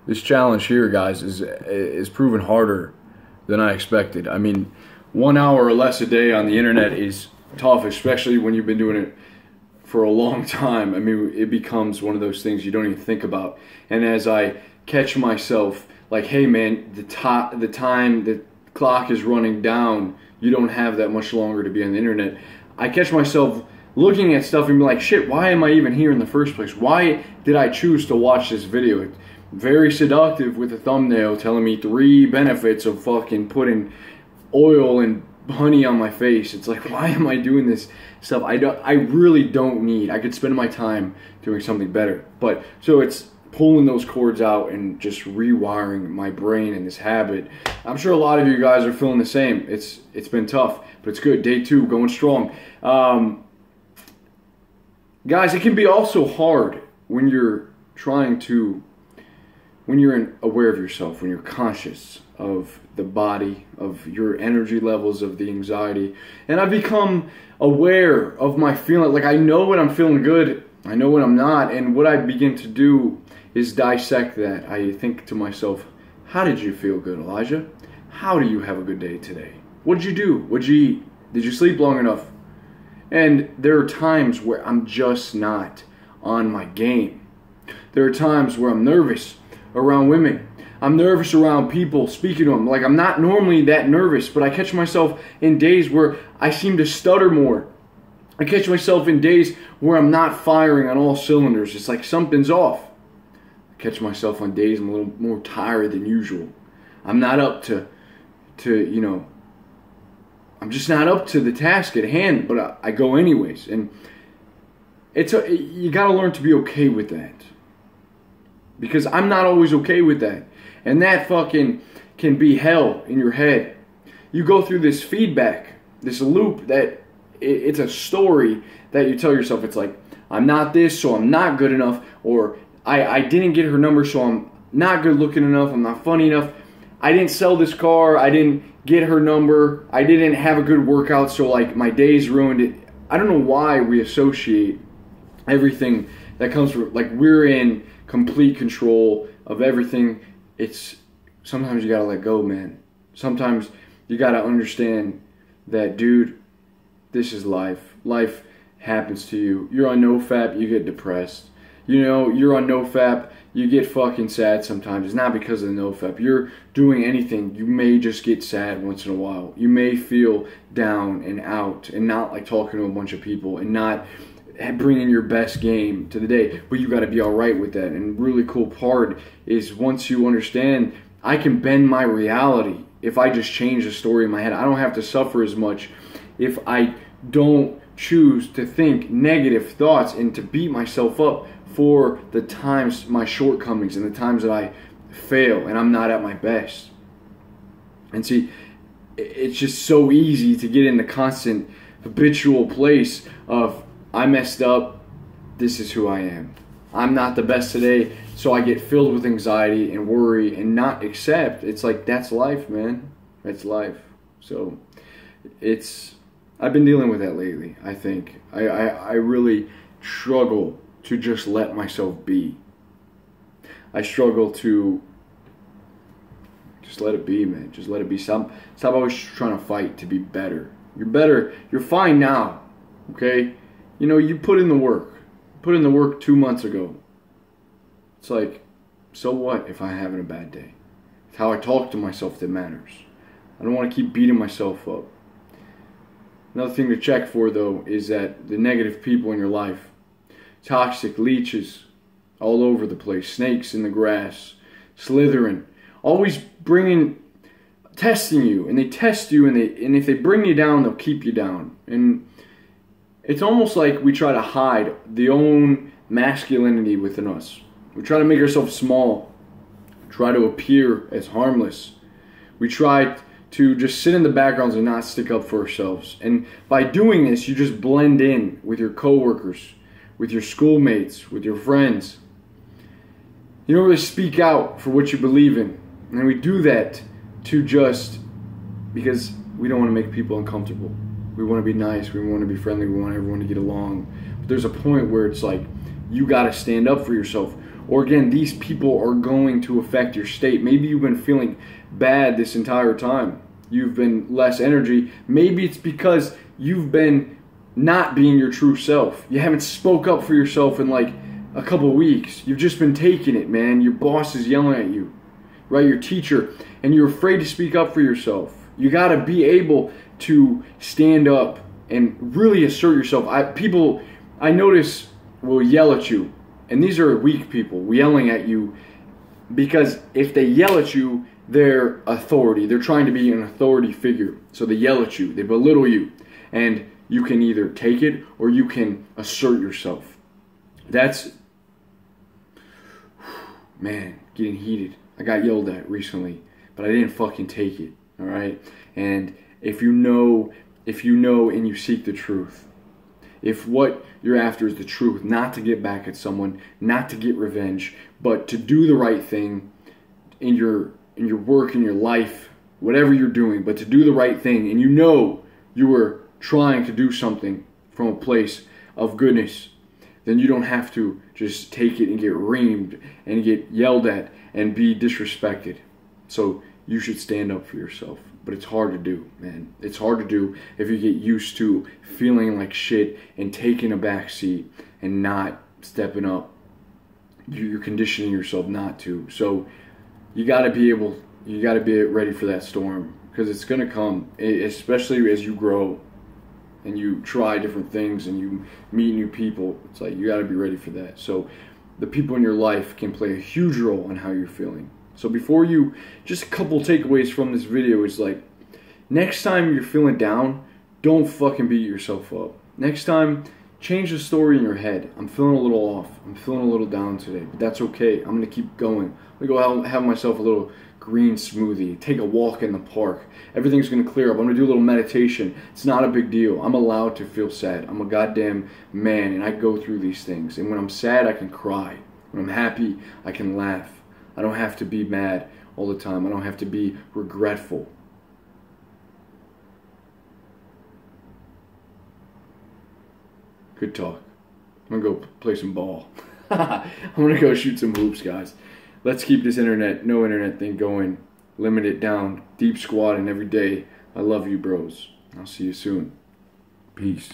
This challenge here, guys, is proven harder than I expected. I mean, 1 hour or less a day on the internet is tough, especially when you've been doing it for a long time. I mean, it becomes one of those things you don't even think about. And as I catch myself, like, hey man, the clock is running down. You don't have that much longer to be on the internet. I catch myself looking at stuff and be like, shit, why am I even here in the first place? Why did I choose to watch this video? It's very seductive with a thumbnail telling me 3 benefits of fucking putting oil and honey on my face. It's like, why am I doing this stuff? I really don't need. I could spend my time doing something better. But so it's pulling those cords out and just rewiring my brain in this habit. I'm sure a lot of you guys are feeling the same. It's been tough, but it's good. Day 2, going strong. Guys, it can be also hard when you're aware of yourself, when you're conscious of the body, of your energy levels, of the anxiety. And I've become aware of my feeling. Like, I know when I'm feeling good, I know when I'm not, and what I begin to do is dissect that. I think to myself, how did you feel good, Elijah? How do you have a good day today? What did you do? What did you eat? Did you sleep long enough? And there are times where I'm just not on my game. There are times where I'm nervous around women. I'm nervous around people, speaking to them. Like, I'm not normally that nervous, but I catch myself in days where I seem to stutter more. I catch myself in days where I'm not firing on all cylinders. It's like something's off. I catch myself on days I'm a little more tired than usual. I'm not up to I'm just not up to the task at hand, but I go anyways. And you got to learn to be okay with that. Because I'm not always okay with that. And that fucking can be hell in your head. You go through this feedback, this loop that it's a story that you tell yourself. It's like, I'm not this, so I'm not good enough. Or I didn't get her number, so I'm not good looking enough. I'm not funny enough. I didn't sell this car. I didn't get her number. I didn't have a good workout, so like my day's ruined. I don't know why we associate everything that comes from, like, we're in complete control of everything. It's sometimes you gotta let go, man. Sometimes you gotta understand that, dude, this is life. Life happens to you. You're on NoFap, you get depressed. You know, you're on NoFap, you get fucking sad sometimes. It's not because of the NoFap. You're doing anything, you may just get sad once in a while. You may feel down and out and not like talking to a bunch of people and not bringing your best game to the day. But you got to be all right with that. And really cool part is once you understand, I can bend my reality if I just change the story in my head. I don't have to suffer as much if I don't choose to think negative thoughts and to beat myself up for the times, my shortcomings, and the times that I fail and I'm not at my best. And see, it's just so easy to get in the constant habitual place of, I messed up, this is who I am. I'm not the best today, so I get filled with anxiety and worry and not accept. It's like, that's life, man. That's life. So I've been dealing with that lately, I think. I really struggle to just let myself be. I struggle to just let it be, man. Just let it be. Stop always trying to fight to be better. You're better. You're fine now, okay? You know, you put in the work. Put in the work 2 months ago. It's like, so what if I'm having a bad day? It's how I talk to myself that matters. I don't want to keep beating myself up. Another thing to check for, though, is that the negative people in your life, toxic leeches all over the place, snakes in the grass, slithering, always testing you, and they test you, and if they bring you down, they'll keep you down. And it's almost like we try to hide the own masculinity within us. We try to make ourselves small, try to appear as harmless. We try to just sit in the backgrounds and not stick up for ourselves. And by doing this, you just blend in with your coworkers, with your schoolmates, with your friends. You don't really speak out for what you believe in. And we do that because we don't want to make people uncomfortable. We want to be nice, we want to be friendly, we want everyone to get along. But there's a point where it's like, you got to stand up for yourself. Or again, these people are going to affect your state. Maybe you've been feeling bad this entire time. You've been less energy. Maybe it's because you've been not being your true self. You haven't spoke up for yourself in like a couple weeks. You've just been taking it, man. Your boss is yelling at you, right? Your teacher, and you're afraid to speak up for yourself. You got to be able to stand up and really assert yourself. People I notice will yell at you, and these are weak people yelling at you because if they yell at you, they're authority. They're trying to be an authority figure. So they yell at you, they belittle you, and you can either take it or you can assert yourself. That's, man, getting heated. I got yelled at recently, but I didn't fucking take it, all right? And if you know and you seek the truth, if what you're after is the truth, not to get back at someone, not to get revenge, but to do the right thing in your work, in your life, whatever you're doing, but to do the right thing, and you know you were trying to do something from a place of goodness, then you don't have to just take it and get reamed and get yelled at and be disrespected. So you should stand up for yourself. But it's hard to do, man. It's hard to do if you get used to feeling like shit and taking a back seat and not stepping up. You're conditioning yourself not to. So you got to be ready for that storm, because it's going to come, especially as you grow and you try different things and you meet new people. It's like you got to be ready for that. So the people in your life can play a huge role in how you're feeling. So just a couple takeaways from this video is like, next time you're feeling down, don't fucking beat yourself up. Next time, change the story in your head. I'm feeling a little off. I'm feeling a little down today, but that's okay. I'm going to keep going. I'm going to go have myself a little green smoothie, take a walk in the park. Everything's going to clear up. I'm going to do a little meditation. It's not a big deal. I'm allowed to feel sad. I'm a goddamn man, and I go through these things. And when I'm sad, I can cry. When I'm happy, I can laugh. I don't have to be mad all the time. I don't have to be regretful. Good talk. I'm going to go play some ball. I'm going to go shoot some hoops, guys. Let's keep this no internet thing going. Limit it down. Deep squatting every day. I love you, bros. I'll see you soon. Peace.